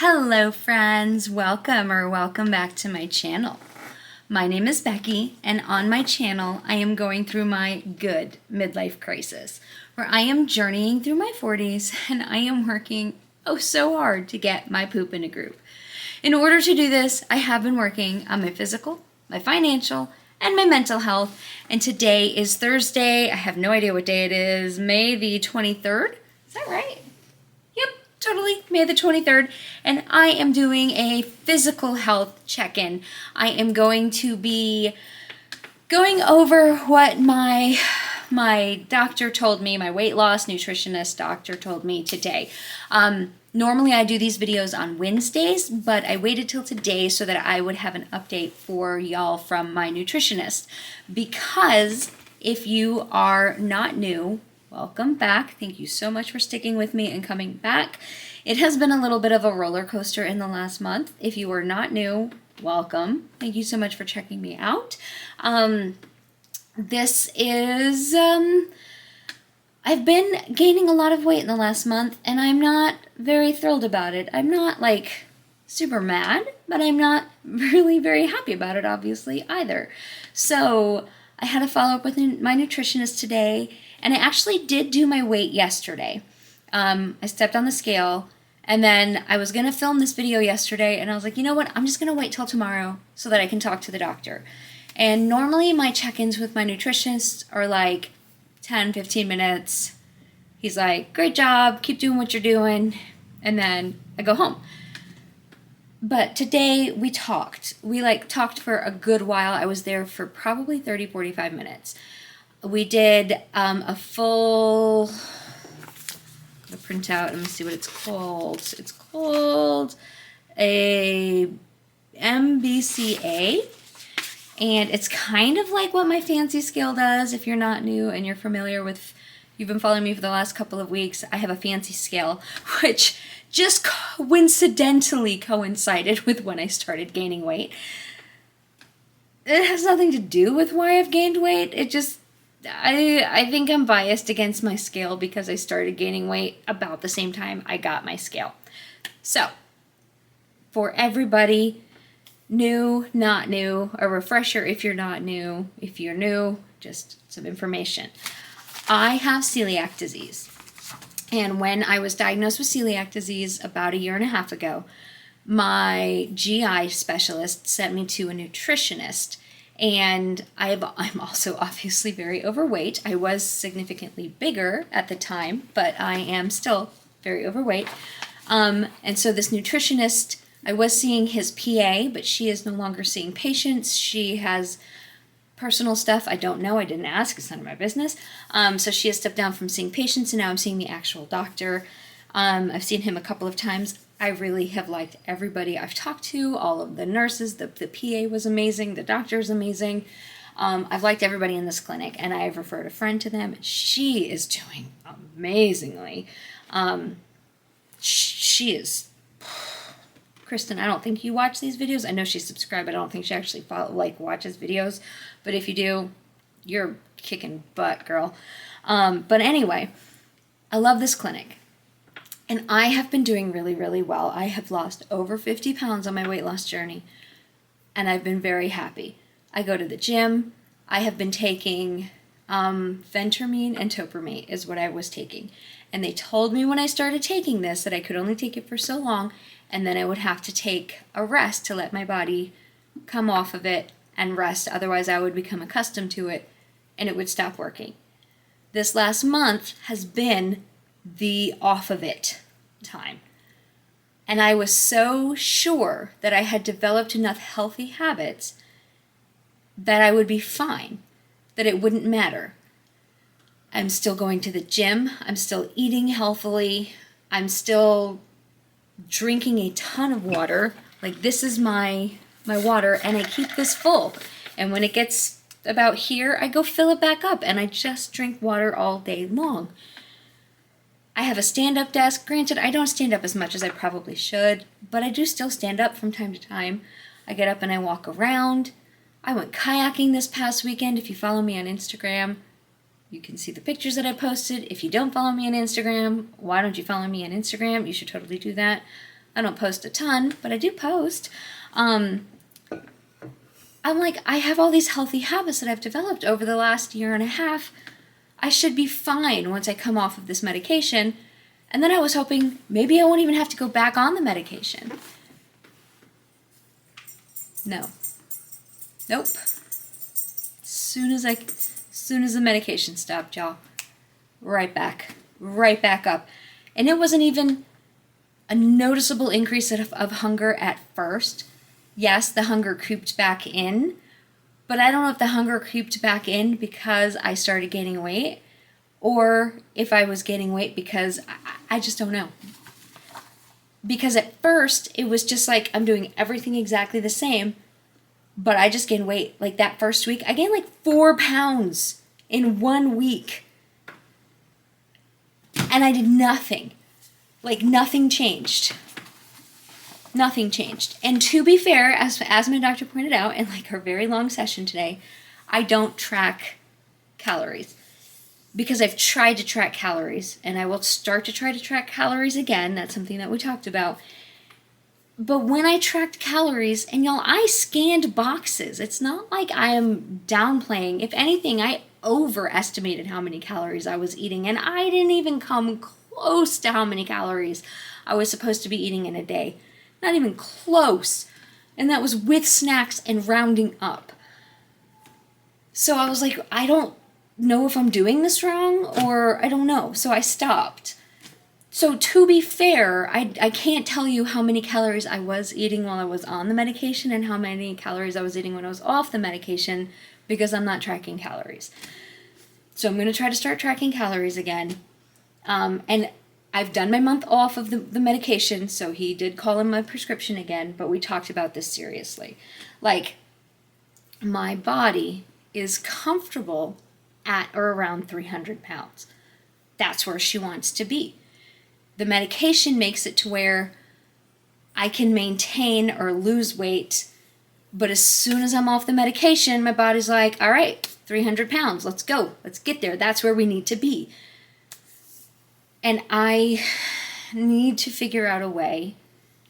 Hello friends, welcome back to my channel. My name is Becky, and on my channel I am going through my good midlife crisis, where I am journeying through my 40s and I am working so hard to get my poop in a group. In order to do this, I have been working on my physical, my financial, and my mental health, and today is Thursday. I have no idea what day it is, May the 23rd, is that right? Totally, May the 23rd, and I am doing a physical health check-in. I am going to be going over what my doctor told me, my weight loss nutritionist doctor told me today. Normally I do these videos on Wednesdays, but I waited till today so that I would have an update for y'all from my nutritionist. Because if you are not new, welcome back. Thank you so much for sticking with me and coming back. It has been a little bit of a roller coaster in the last month. If you are not new, welcome. Thank you so much for checking me out. This is, I've been gaining a lot of weight in the last month, and I'm not very thrilled about it. I'm not like super mad, but I'm not really very happy about it, obviously, either. So I had a follow-up with my nutritionist today, and I actually did do my weight yesterday. I stepped on the scale, and then I was going to film this video yesterday, and I was like, you know what, I'm just going to wait till tomorrow so that I can talk to the doctor. And normally my check-ins with my nutritionist are like 10, 15 minutes. He's like, great job, keep doing what you're doing, and then I go home. But today we talked. We talked for a good while. I was there for probably 30, 45 minutes. We did a full, the printout, let me see what it's called. It's called a MBCA, and it's kind of like what my fancy scale does. If you're not new and you're familiar with, you've been following me for the last couple of weeks, I have a fancy scale, which just coincidentally coincided with when I started gaining weight. It has nothing to do with why I've gained weight. It just, I think I'm biased against my scale because I started gaining weight about the same time I got my scale. So, for everybody, new, not new, a refresher if you're not new. If you're new, just some information. I have celiac disease. And when I was diagnosed with celiac disease about a year and a half ago, my GI specialist sent me to a nutritionist. And I'm also obviously very overweight. I was significantly bigger at the time, but I am still very overweight. And so this nutritionist, I was seeing his PA, but she is no longer seeing patients. She has personal stuff. I don't know. I didn't ask. It's none of my business. So she has stepped down from seeing patients, and now I'm seeing the actual doctor. I've seen him a couple of times. I really have liked everybody I've talked to, all of the nurses. The PA was amazing. The doctor is amazing. I've liked everybody in this clinic, and I've referred a friend to them. She is doing amazingly. She is... Kristen, I don't think you watch these videos. I know she's subscribed, but I don't think she actually watches videos. But if you do, you're kicking butt, girl. But anyway, I love this clinic. And I have been doing really, really well. I have lost over 50 pounds on my weight loss journey, and I've been very happy. I go to the gym. I have been taking Phentermine and Topramate is what I was taking. And they told me when I started taking this that I could only take it for so long, and then I would have to take a rest to let my body come off of it and rest. Otherwise, I would become accustomed to it, and it would stop working. This last month has been the off of it time. And I was so sure that I had developed enough healthy habits that I would be fine, that it wouldn't matter. I'm still going to the gym. I'm still eating healthily. I'm still drinking a ton of water. Like, this is my water, and I keep this full. And when it gets about here, I go fill it back up, and I just drink water all day long. I have a stand-up desk. Granted, I don't stand up as much as I probably should, but I do still stand up from time to time. I get up and I walk around. I went kayaking this past weekend. If you follow me on Instagram, you can see the pictures that I posted. If you don't follow me on Instagram, why don't you follow me on Instagram? You should totally do that. I don't post a ton, but I do post. I'm like, I have all these healthy habits that I've developed over the last year and a half. I should be fine once I come off of this medication. And then I was hoping maybe I won't even have to go back on the medication. No. Nope. Soon as the medication stopped, y'all, right back up. And it wasn't even a noticeable increase of hunger at first. Yes, the hunger creeped back in, but I don't know if the hunger creeped back in because I started gaining weight, or if I was gaining weight because I just don't know. Because at first it was just like I'm doing everything exactly the same, but I just gained weight. Like that first week, I gained like 4 pounds in 1 week. And I did nothing. Like nothing changed. Nothing changed. And to be fair, as my doctor pointed out in like her very long session today, I don't track calories. Because I've tried to track calories, and I will start to try to track calories again. That's something that we talked about. But when I tracked calories, and y'all, I scanned boxes. It's not like I am downplaying. If anything, I overestimated how many calories I was eating, and I didn't even come close to how many calories I was supposed to be eating in a day. Not even close. And that was with snacks and rounding up. So I was like, I don't know if I'm doing this wrong, or I don't know. So I stopped. So to be fair, I can't tell you how many calories I was eating while I was on the medication and how many calories I was eating when I was off the medication, because I'm not tracking calories. So I'm going to try to start tracking calories again. And I've done my month off of the medication, so he did call in my prescription again, but we talked about this seriously. Like, my body is comfortable at or around 300 pounds. That's where she wants to be. The medication makes it to where I can maintain or lose weight, but as soon as I'm off the medication, my body's like, all right, 300 pounds, let's go, let's get there. That's where we need to be. And I need to figure out a way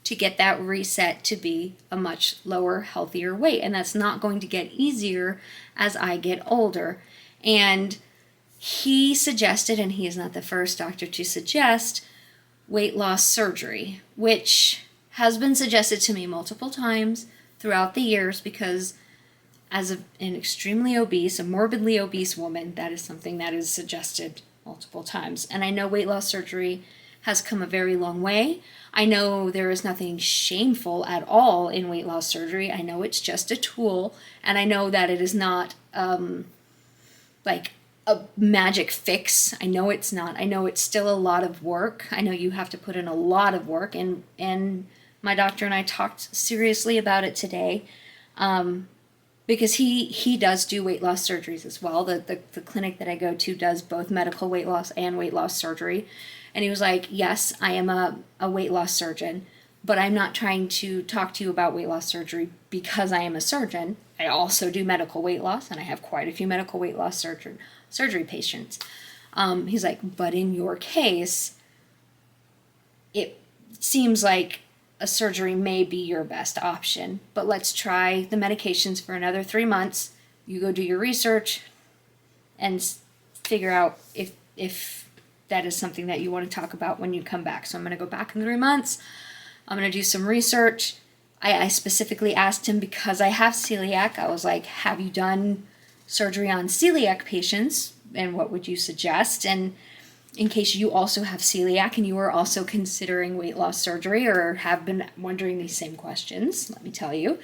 to get that reset to be a much lower, healthier weight. And that's not going to get easier as I get older. And he suggested, and he is not the first doctor to suggest, weight loss surgery, which has been suggested to me multiple times throughout the years, because as an extremely obese, a morbidly obese woman, that is something that is suggested multiple times. And I know weight loss surgery has come a very long way. I know there is nothing shameful at all in weight loss surgery. I know it's just a tool, and I know that it is not like a magic fix. I know it's not. I know it's still a lot of work. I know you have to put in a lot of work, and my doctor and I talked seriously about it today, because he does do weight loss surgeries as well. The clinic that I go to does both medical weight loss and weight loss surgery. And he was like, yes, I am a weight loss surgeon, but I'm not trying to talk to you about weight loss surgery because I am a surgeon. I also do medical weight loss, and I have quite a few medical weight loss surgery patients. He's like, but in your case, it seems like a surgery may be your best option, but let's try the medications for another 3 months. You go do your research and figure out if that is something that you want to talk about when you come back. So I'm going to go back in 3 months. I'm going to do some research. I specifically asked him, because I have celiac, I was like, have you done surgery on celiac patients? And what would you suggest? And in case you also have celiac and you are also considering weight loss surgery or have been wondering these same questions, let me tell you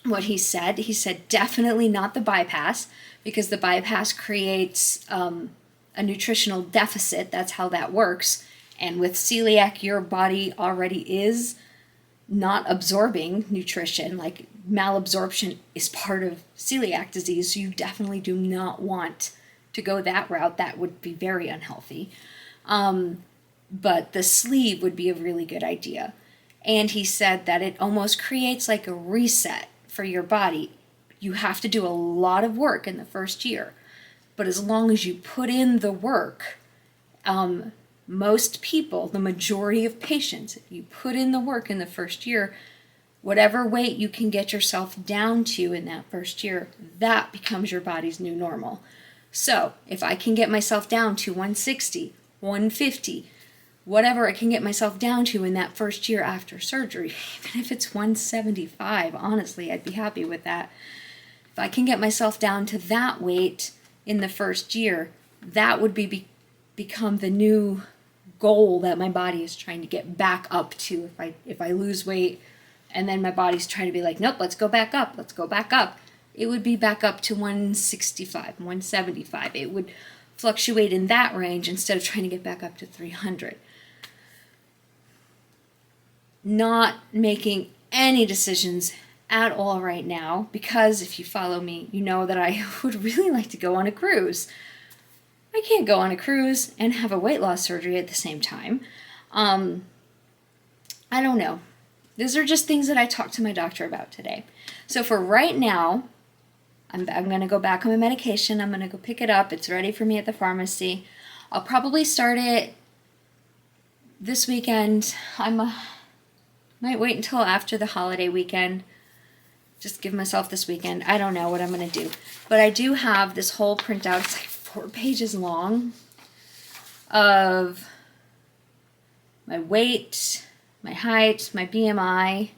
what he said. He said, definitely not the bypass, because the bypass creates a nutritional deficit. That's how that works. And with celiac, your body already is not absorbing nutrition. Like, malabsorption is part of celiac disease. So you definitely do not want to go that route. That would be very unhealthy. But the sleeve would be a really good idea. And he said that it almost creates like a reset for your body. You have to do a lot of work in the first year, but as long as you put in the work, most people, the majority of patients, if you put in the work in the first year, whatever weight you can get yourself down to in that first year, that becomes your body's new normal. So if I can get myself down to 160, 150, whatever I can get myself down to in that first year after surgery, even if it's 175, honestly, I'd be happy with that. If I can get myself down to that weight in the first year, that would become the new goal that my body is trying to get back up to. If I lose weight and then my body's trying to be like, nope, let's go back up, it would be back up to 165, 175. It would fluctuate in that range instead of trying to get back up to 300. Not making any decisions at all right now, because if you follow me, you know that I would really like to go on a cruise. I can't go on a cruise and have a weight loss surgery at the same time. I don't know. These are just things that I talked to my doctor about today. So for right now, I'm going to go back on my medication. I'm going to go pick it up. It's ready for me at the pharmacy. I'll probably start it this weekend. Might wait until after the holiday weekend. Just give myself this weekend. I don't know what I'm going to do. But I do have this whole printout. It's like 4 pages long of my weight, my height, my BMI.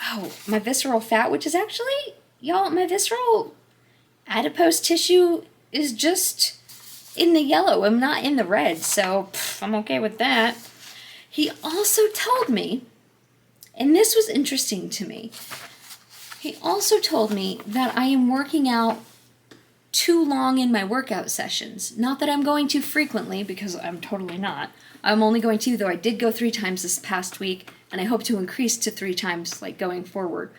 Oh, my visceral fat, which is actually, y'all, my visceral adipose tissue is just in the yellow. I'm not in the red, so I'm okay with that. He also told me, and this was interesting to me, he also told me that I am working out too long in my workout sessions. Not that I'm going too frequently, because I'm totally not. I'm only going to, though I did go 3 times this past week, and I hope to increase to 3 times like going forward.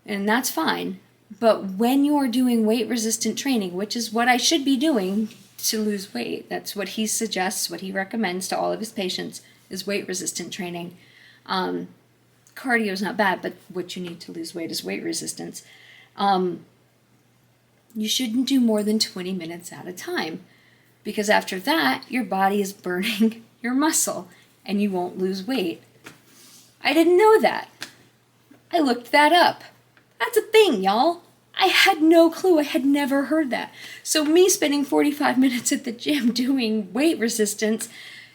And that's fine. But when you're doing weight resistant training, which is what I should be doing to lose weight, that's what he suggests, what he recommends to all of his patients, is weight resistant training. Cardio is not bad, but what you need to lose weight is weight resistance. You shouldn't do more than 20 minutes at a time, because after that, your body is burning your muscle and you won't lose weight. I didn't know that. I looked that up. That's a thing, y'all. I had no clue. I had never heard that. So me spending 45 minutes at the gym doing weight resistance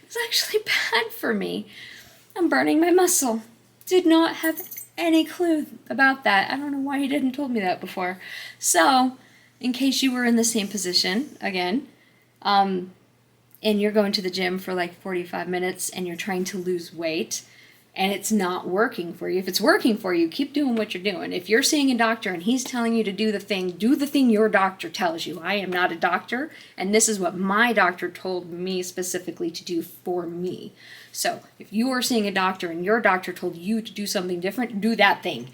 is actually bad for me. I'm burning my muscle. Did not have any clue about that. I don't know why he didn't told me that before. So, in case you were in the same position, again, and you're going to the gym for like 45 minutes and you're trying to lose weight and it's not working for you. If it's working for you, keep doing what you're doing. If you're seeing a doctor and he's telling you to do the thing your doctor tells you. I am not a doctor, and this is what my doctor told me specifically to do for me. So if you are seeing a doctor and your doctor told you to do something different, do that thing.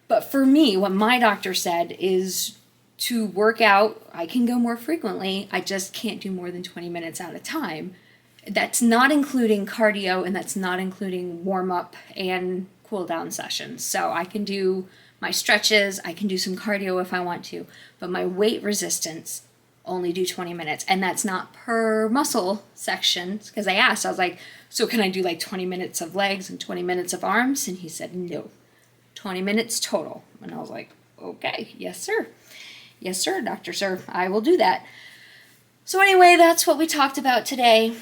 But for me, what my doctor said is to work out. I can go more frequently. I just can't do more than 20 minutes at a time. That's not including cardio, and that's not including warm-up and cool-down sessions. So I can do my stretches, I can do some cardio if I want to, but my weight resistance, only do 20 minutes. And that's not per muscle section, because I asked, I was like, so can I do like 20 minutes of legs and 20 minutes of arms? And he said, no, 20 minutes total. And I was like, okay, yes, sir. Yes, sir, Dr. Sir, I will do that. So anyway, that's what we talked about today.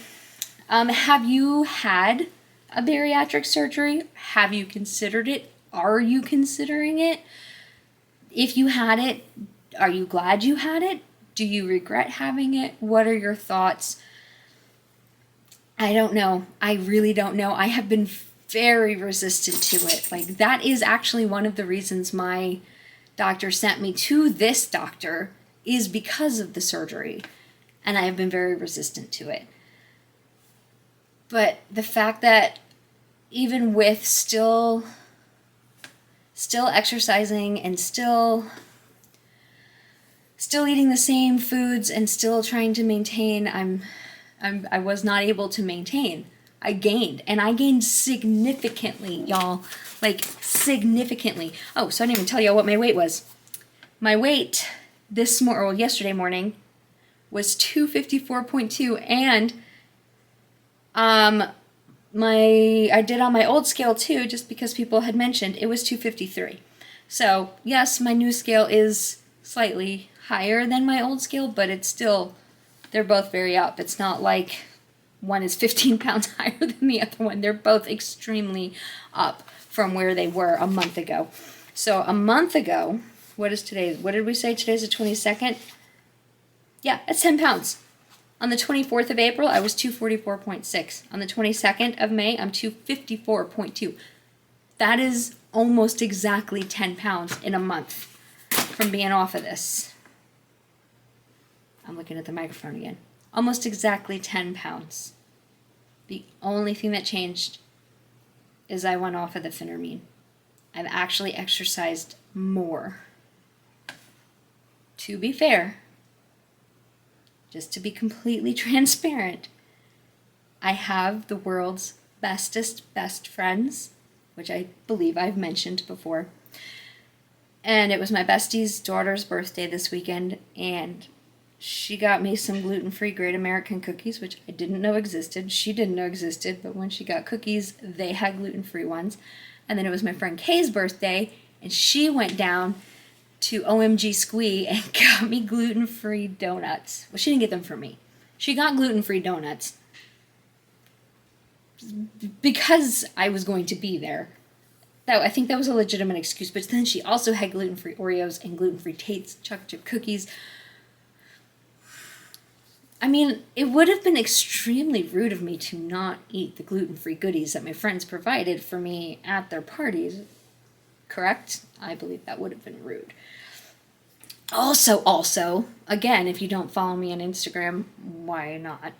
Have you had a bariatric surgery? Have you considered it? Are you considering it? If you had it, are you glad you had it? Do you regret having it? What are your thoughts? I don't know. I really don't know. I have been very resistant to it. Like, that is actually one of the reasons my doctor sent me to this doctor, is because of the surgery. And I have been very resistant to it. But the fact that even with still exercising and still eating the same foods and still trying to maintain, I was not able to maintain. I gained, and I gained significantly, y'all, like significantly. Oh, so I didn't even tell y'all what my weight was. My weight yesterday morning was 254.2, and I did on my old scale too, just because people had mentioned it was 253. So yes, my new scale is slightly higher than my old scale, but it's still, they're both very up. It's not like one is 15 pounds higher than the other one. They're both extremely up from where they were a month ago. So a month ago, what is today? What did we say? Today's the 22nd? Yeah, it's 10 pounds. On the 24th of April, I was 244.6. On the 22nd of May, I'm 254.2. That is almost exactly 10 pounds in a month from being off of this. I'm looking at the microphone again. Almost exactly 10 pounds. The only thing that changed is I went off of the Phenermine. I've actually exercised more. To be fair, just to be completely transparent, I have the world's bestest best friends, which I believe I've mentioned before. And it was my bestie's daughter's birthday this weekend, and she got me some gluten-free Great American cookies, which I didn't know existed. She didn't know existed, but when she got cookies, they had gluten-free ones. And then it was my friend Kay's birthday, and she went down to OMG Squee and got me gluten-free donuts. Well, she didn't get them for me. She got gluten-free donuts because I was going to be there. I think that was a legitimate excuse, but then she also had gluten-free Oreos and gluten-free Tate's chocolate chip cookies. I mean, it would have been extremely rude of me to not eat the gluten-free goodies that my friends provided for me at their parties. Correct? I believe that would have been rude. Also, again, if you don't follow me on Instagram, why not?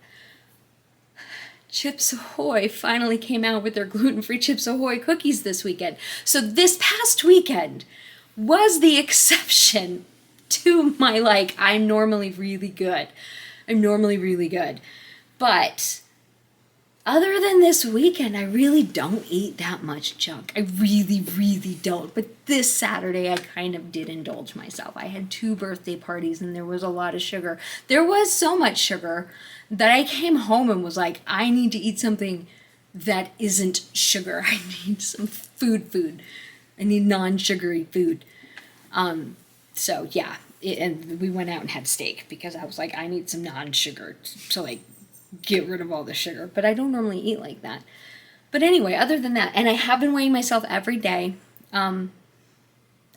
Chips Ahoy finally came out with their gluten-free Chips Ahoy cookies this weekend. So this past weekend was the exception to my, I'm normally really good. But other than this weekend, I really don't eat that much junk. I really don't. But this Saturday, I kind of did indulge myself. I had 2 birthday parties and there was a lot of sugar. There was so much sugar that I came home and was like, I need to eat something that isn't sugar. I need some food. I need non-sugary food. So yeah, and we went out and had steak because I was like, I need some non-sugar to get rid of all the sugar. But I don't normally eat like that. But anyway, other than that, and I have been weighing myself every day. I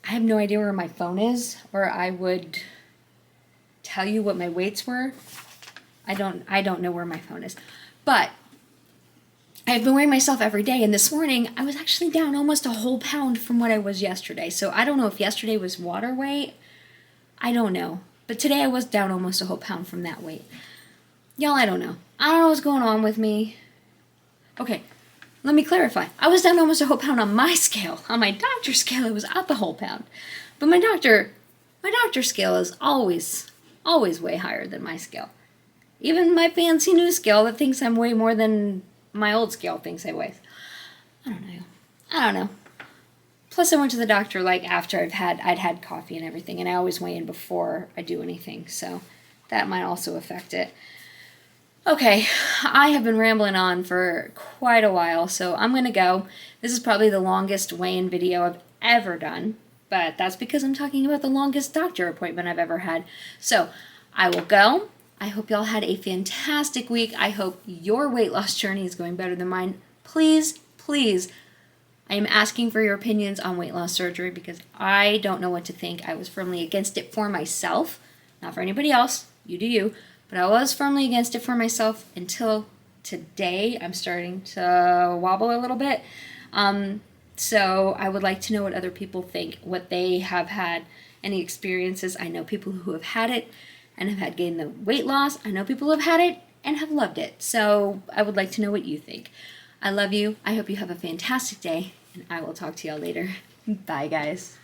have no idea where my phone is, or I would tell you what my weights were. I don't know where my phone is. But I've been weighing myself every day, and this morning I was actually down almost a whole pound from what I was yesterday. So I don't know if yesterday was water weight. I don't know. But today I was down almost a whole pound from that weight. Y'all, I don't know. I don't know what's going on with me. Okay, let me clarify. I was down almost a whole pound on my scale. On my doctor's scale, it was up a whole pound. But my doctor's scale is always way higher than my scale. Even my fancy new scale that thinks I'm way more than my old scale thinks I weigh. I don't know. Plus, I went to the doctor after I'd had coffee and everything, and I always weigh in before I do anything, so that might also affect it. Okay, I have been rambling on for quite a while, so I'm gonna go. This is probably the longest weigh-in video I've ever done, but that's because I'm talking about the longest doctor appointment I've ever had. So I will go. I hope y'all had a fantastic week. I hope your weight loss journey is going better than mine. Please, I am asking for your opinions on weight loss surgery because I don't know what to think. I was firmly against it for myself, not for anybody else. You do you. But I was firmly against it for myself until today. I'm starting to wobble a little bit. So I would like to know what other people think, what they have had, any experiences. I know people who have had it and have had gained the weight loss. I know people who have had it and have loved it. So I would like to know what you think. I love you. I hope you have a fantastic day, and I will talk to y'all later. Bye, guys.